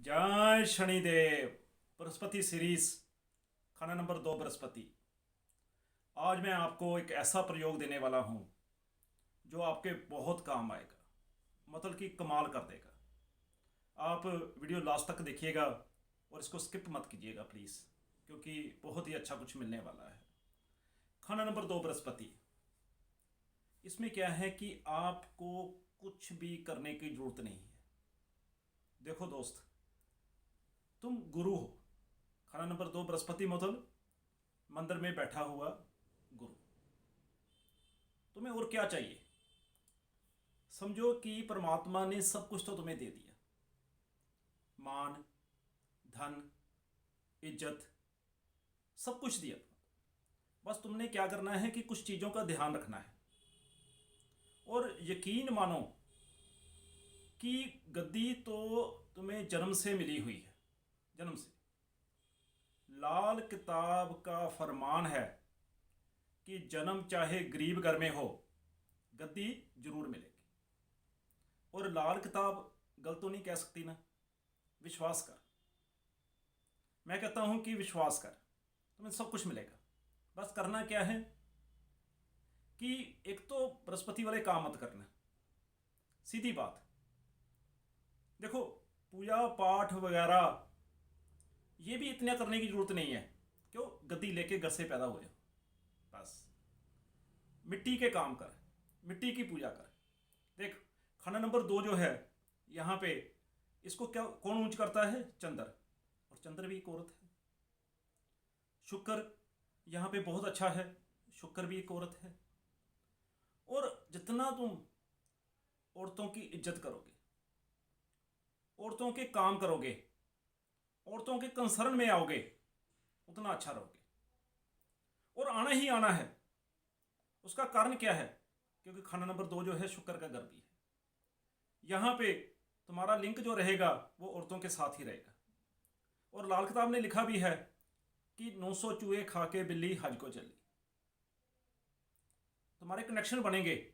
जय शनिदेव। बृहस्पति सीरीज, खाना नंबर 2 बृहस्पति। आज मैं आपको एक ऐसा प्रयोग देने वाला हूँ जो आपके बहुत काम आएगा, मतलब कि कमाल कर देगा। आप वीडियो लास्ट तक देखिएगा और इसको स्किप मत कीजिएगा प्लीज़, क्योंकि बहुत ही अच्छा कुछ मिलने वाला है। खाना नंबर 2 बृहस्पति। इसमें क्या है कि आपको कुछ भी करने की ज़रूरत नहीं है। देखो दोस्त, तुम गुरु हो। खाना नंबर 2 बृहस्पति मतलब मंदिर में बैठा हुआ गुरु। तुम्हें और क्या चाहिए? समझो कि परमात्मा ने सब कुछ तो तुम्हें दे दिया, मान, धन, इज्जत, सब कुछ दिया। बस तुमने क्या करना है कि कुछ चीज़ों का ध्यान रखना है। और यकीन मानो कि गद्दी तो तुम्हें जन्म से मिली हुई है, जन्म से। लाल किताब का फरमान है कि जन्म चाहे गरीब घर में हो, गद्दी जरूर मिलेगी। और लाल किताब गलत तो नहीं कह सकती ना। विश्वास कर। मैं कहता हूं कि विश्वास कर, तुम्हें सब कुछ मिलेगा। बस करना क्या है कि एक तो बृहस्पति वाले काम मत करना, सीधी बात। देखो, पूजा पाठ वगैरह ये भी इतना करने की जरूरत नहीं है। क्यों? गद्दी लेके घर से पैदा हो जाओ। बस मिट्टी के काम कर, मिट्टी की पूजा कर। देख, खाना नंबर 2 जो है यहाँ पे, इसको क्या कौन ऊंच करता है? चंद्र। और चंद्र भी एक औरत है। शुक्र यहाँ पे बहुत अच्छा है, शुक्र भी एक औरत है। और जितना तुम औरतों की इज्जत करोगे, औरतों के काम करोगे, औरतों के कंसर्न में आओगे, उतना अच्छा रहोगे। और आना ही आना है। उसका कारण क्या है? क्योंकि खाना नंबर 2 जो है शुक्र का घर भी है। यहाँ पे तुम्हारा लिंक जो रहेगा वो औरतों के साथ ही रहेगा। और लाल किताब ने लिखा भी है कि 900 चूहे खा के बिल्ली हज को चली। तुम्हारे कनेक्शन बनेंगे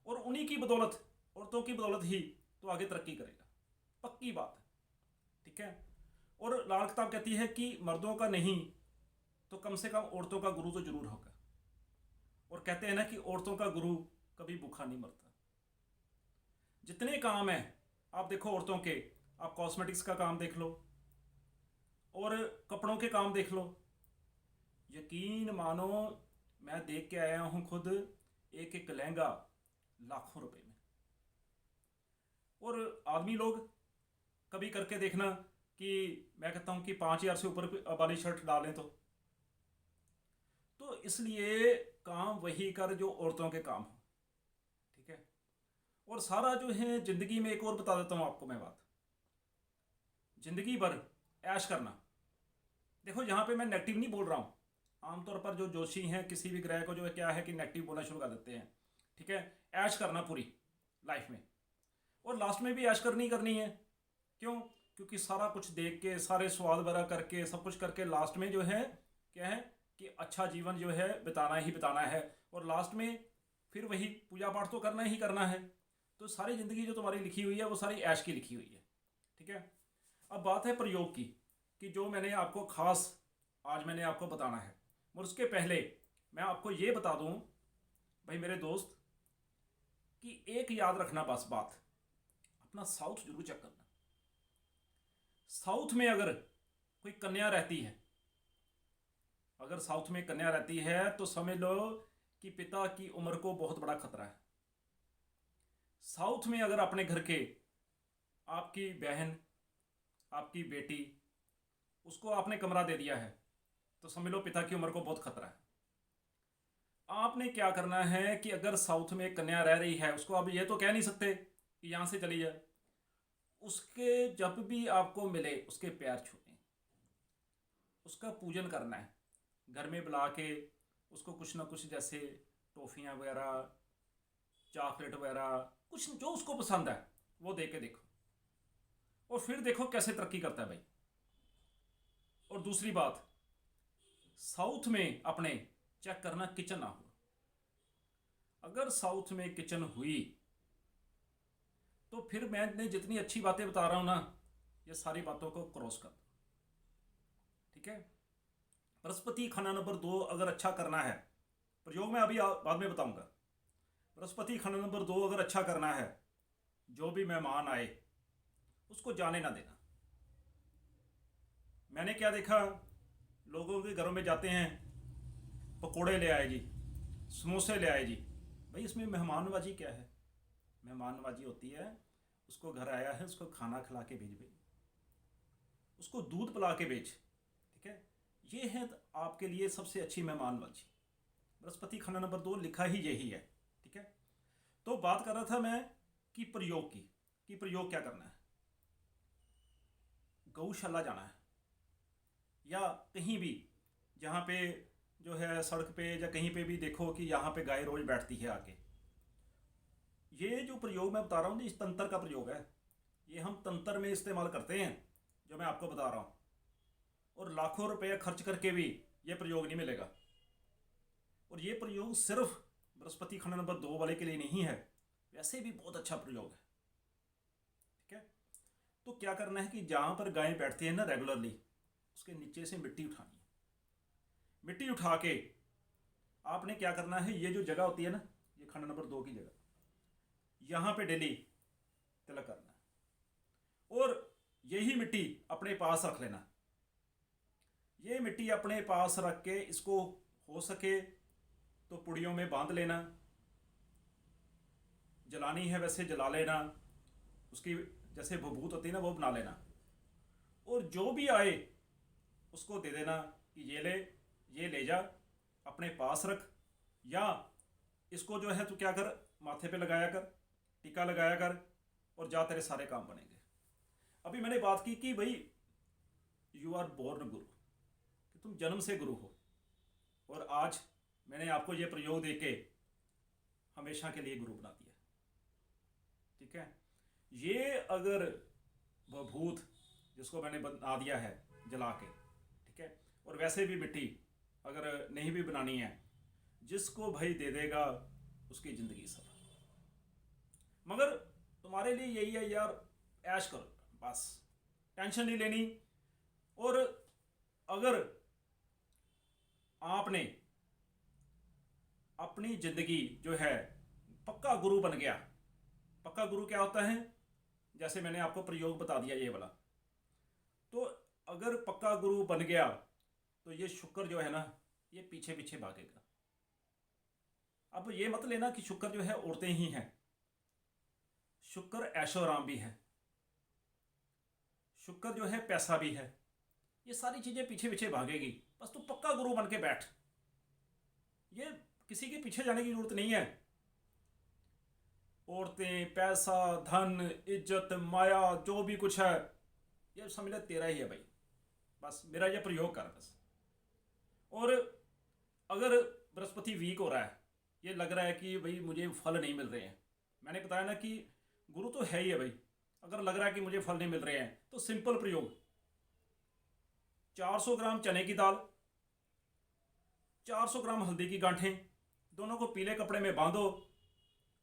और उन्हीं की बदौलत, औरतों की बदौलत ही तो आगे तरक्की करेगा। पक्की बात है, ठीक है। और लाल किताब कहती है कि मर्दों का नहीं तो कम से कम औरतों का गुरु तो जरूर होगा। और कहते हैं ना कि औरतों का गुरु कभी भूखा नहीं मरता। जितने काम हैं आप देखो औरतों के, आप कॉस्मेटिक्स का काम देख लो और कपड़ों के काम देख लो। यकीन मानो, मैं देख के आया हूँ खुद, एक एक लहंगा लाखों रुपए में। और आदमी लोग कभी करके देखना कि मैं कहता हूँ कि 5,000 से ऊपर वाली शर्ट डालें तो इसलिए काम वही कर जो औरतों के काम हो, ठीक है। और सारा जो है ज़िंदगी में, एक और बता देता हूँ आपको मैं बात, ज़िंदगी भर ऐश करना। देखो, यहाँ पे मैं नेगेटिव नहीं बोल रहा हूँ। आमतौर पर जो जोशी हैं किसी भी ग्रह को जो है क्या है कि नेगेटिव बोलना शुरू कर देते हैं, ठीक है। ऐश करना पूरी लाइफ में, और लास्ट में भी ऐश करनी करनी है। क्यों? क्योंकि सारा कुछ देख के, सारे स्वाद वगैरह करके, सब कुछ करके लास्ट में जो है क्या है कि अच्छा जीवन जो है बिताना ही बिताना है। और लास्ट में फिर वही पूजा पाठ तो करना ही करना है। तो सारी ज़िंदगी जो तुम्हारी लिखी हुई है वो सारी ऐश की लिखी हुई है, ठीक है। अब बात है प्रयोग की, कि जो मैंने आपको खास आज मैंने आपको बताना है। और उसके पहले मैं आपको ये बता दूं भाई मेरे दोस्त, कि एक याद रखना बस बात, अपना साउथ जरूर चेक करना। साउथ में अगर कोई कन्या रहती है, अगर साउथ में कन्या रहती है तो समझ लो कि पिता की उम्र को बहुत बड़ा खतरा है। साउथ में अगर अपने घर के आपकी बहन, आपकी बेटी, उसको आपने कमरा दे दिया है तो समझ लो पिता की उम्र को बहुत खतरा है। आपने क्या करना है कि अगर साउथ में कन्या रह रही है, उसको आप ये तो कह नहीं सकते कि यहाँ से चली जाए। उसके जब भी आपको मिले उसके पैर छूने, उसका पूजन करना है। घर में बुला के उसको कुछ ना कुछ, जैसे टॉफ़ियाँ वगैरह, चॉकलेट वगैरह, कुछ जो उसको पसंद है वो दे के देखो, और फिर देखो कैसे तरक्की करता है भाई। और दूसरी बात, साउथ में अपने चेक करना किचन ना हो। अगर साउथ में किचन हुई तो फिर मैंने जितनी अच्छी बातें बता रहा हूँ ना, ये सारी बातों को क्रॉस कर दो। ठीक है। बृहस्पति खाना नंबर 2 अगर अच्छा करना है, प्रयोग मैं अभी बाद में बताऊंगा। बृहस्पति खाना नंबर 2 अगर अच्छा करना है, जो भी मेहमान आए उसको जाने ना देना। मैंने क्या देखा, लोगों के घरों में जाते हैं, पकोड़े ले आए जी, समोसे ले आए जी। भाई इसमें मेहमान नवाजी क्या है? मेहमान नवाजी होती है, उसको घर आया है उसको खाना खिला के भेज भाई, उसको दूध पिला के भेज। ठीक है, ये है आपके लिए सबसे अच्छी मेहमान नवाजी। बृहस्पति खाना नंबर 2 लिखा ही यही है। ठीक है, तो बात कर रहा था मैं कि प्रयोग की कि प्रयोग क्या करना है। गौशाला जाना है या कहीं भी जहाँ पे जो है सड़क पे या कहीं पे भी देखो कि यहाँ पे गाय रोज बैठती है आके, ये जो प्रयोग मैं बता रहा हूँ इस तंत्र का प्रयोग है। ये हम तंत्र में इस्तेमाल करते हैं जो मैं आपको बता रहा हूँ, और लाखों रुपए खर्च करके भी ये प्रयोग नहीं मिलेगा। और ये प्रयोग सिर्फ बृहस्पति खंड नंबर 2 वाले के लिए नहीं है, वैसे भी बहुत अच्छा प्रयोग है। ठीक है, तो क्या करना है कि जहाँ पर गाय बैठती है ना रेगुलरली, उसके नीचे से मिट्टी उठानी है। मिट्टी उठा के आपने क्या करना है, ये जो जगह होती है ना, ये खंड नंबर 2 की जगह, यहाँ पे डेली तिलक करना है और यही मिट्टी अपने पास रख लेना। ये मिट्टी अपने पास रख के इसको हो सके तो पुड़ियों में बांध लेना, जलानी है वैसे जला लेना, उसकी जैसे भभूत होती है ना वो बना लेना, और जो भी आए उसको दे देना कि ये ले जा अपने पास रख, या इसको जो है तू क्या कर माथे पे लगाया कर, टीका लगाया कर, और जा तेरे सारे काम बनेंगे। अभी मैंने बात की कि भाई यू आर बोर्न गुरु, कि तुम जन्म से गुरु हो, और आज मैंने आपको ये प्रयोग देके हमेशा के लिए गुरु बना दिया। ठीक है, ये अगर भभूत जिसको मैंने बना दिया है जला के, ठीक है, और वैसे भी मिट्टी अगर नहीं भी बनानी है, जिसको भाई दे देगा उसकी ज़िंदगी सफल। मगर तुम्हारे लिए यही है यार, ऐश करो बस, टेंशन नहीं लेनी। और अगर आपने अपनी ज़िंदगी जो है पक्का गुरु बन गया, पक्का गुरु क्या होता है, जैसे मैंने आपको प्रयोग बता दिया ये वाला, तो अगर पक्का गुरु बन गया तो ये शुक्र जो है ना ये पीछे पीछे भागेगा। अब ये मत लेना कि शुक्र जो है औरतें ही हैं, शुक्र ऐशो आराम भी है, शुक्र जो है पैसा भी है, ये सारी चीज़ें पीछे पीछे भागेगी। बस तू पक्का गुरु बन के बैठ, ये किसी के पीछे जाने की जरूरत नहीं है। औरतें, पैसा, धन, इज्जत, माया, जो भी कुछ है ये समझ ले तेरा ही है भाई, बस मेरा ये प्रयोग कर बस। और अगर बृहस्पति वीक हो रहा है, ये लग रहा है कि भाई मुझे फल नहीं मिल रहे हैं, मैंने बताया ना कि गुरु तो है ही है भाई, अगर लग रहा है कि मुझे फल नहीं मिल रहे हैं तो सिंपल प्रयोग, 400 ग्राम चने की दाल, 400 ग्राम हल्दी की गांठें, दोनों को पीले कपड़े में बांधो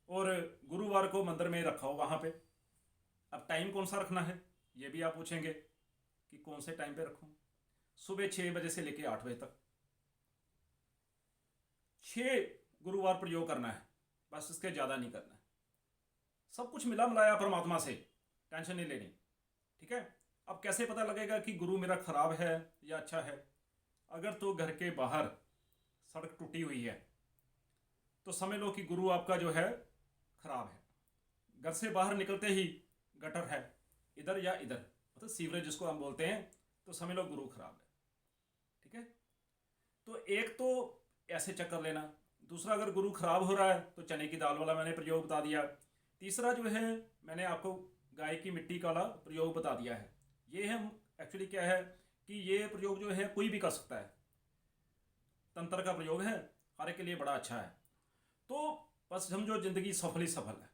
और गुरुवार को मंदिर में रखो वहाँ पे। अब टाइम कौन सा रखना है ये भी आप पूछेंगे कि कौन से टाइम पे रखूँ। सुबह 6 बजे से लेकर 8 बजे तक 6 गुरुवार प्रयोग करना है, बस इसके ज़्यादा नहीं करना है। सब कुछ मिला मिलाया परमात्मा से, टेंशन नहीं लेनी। ठीक है, अब कैसे पता लगेगा कि गुरु मेरा ख़राब है या अच्छा है? अगर तो घर के बाहर सड़क टूटी हुई है तो समझ लो कि गुरु आपका जो है ख़राब है। घर से बाहर निकलते ही गटर है इधर या इधर, मतलब सीवरेज जिसको हम बोलते हैं, तो समझ लो गुरु ख़राब है। ठीक है, तो एक तो ऐसे चक्कर लेना, दूसरा अगर गुरु ख़राब हो रहा है तो चने की दाल वाला मैंने प्रयोग बता दिया, तीसरा जो है मैंने आपको गाय की मिट्टी का वाला प्रयोग बता दिया है। ये है एक्चुअली क्या है कि ये प्रयोग जो है कोई भी कर सकता है, तंत्र का प्रयोग है, हर एक के लिए बड़ा अच्छा है। तो बस समझो ज़िंदगी सफल ही सफल है,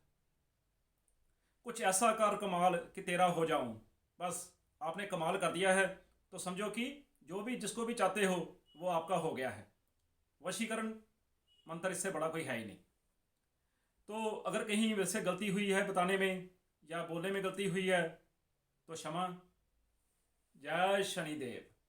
कुछ ऐसा कर कमाल कि तेरा हो जाऊं, बस आपने कमाल कर दिया है तो समझो कि जो भी जिसको भी चाहते हो वो आपका हो गया है। वशीकरण मंत्र इससे बड़ा कोई है ही नहीं। तो अगर कहीं वैसे गलती हुई है बताने में या बोलने में गलती हुई है तो क्षमा, जय शनिदेव।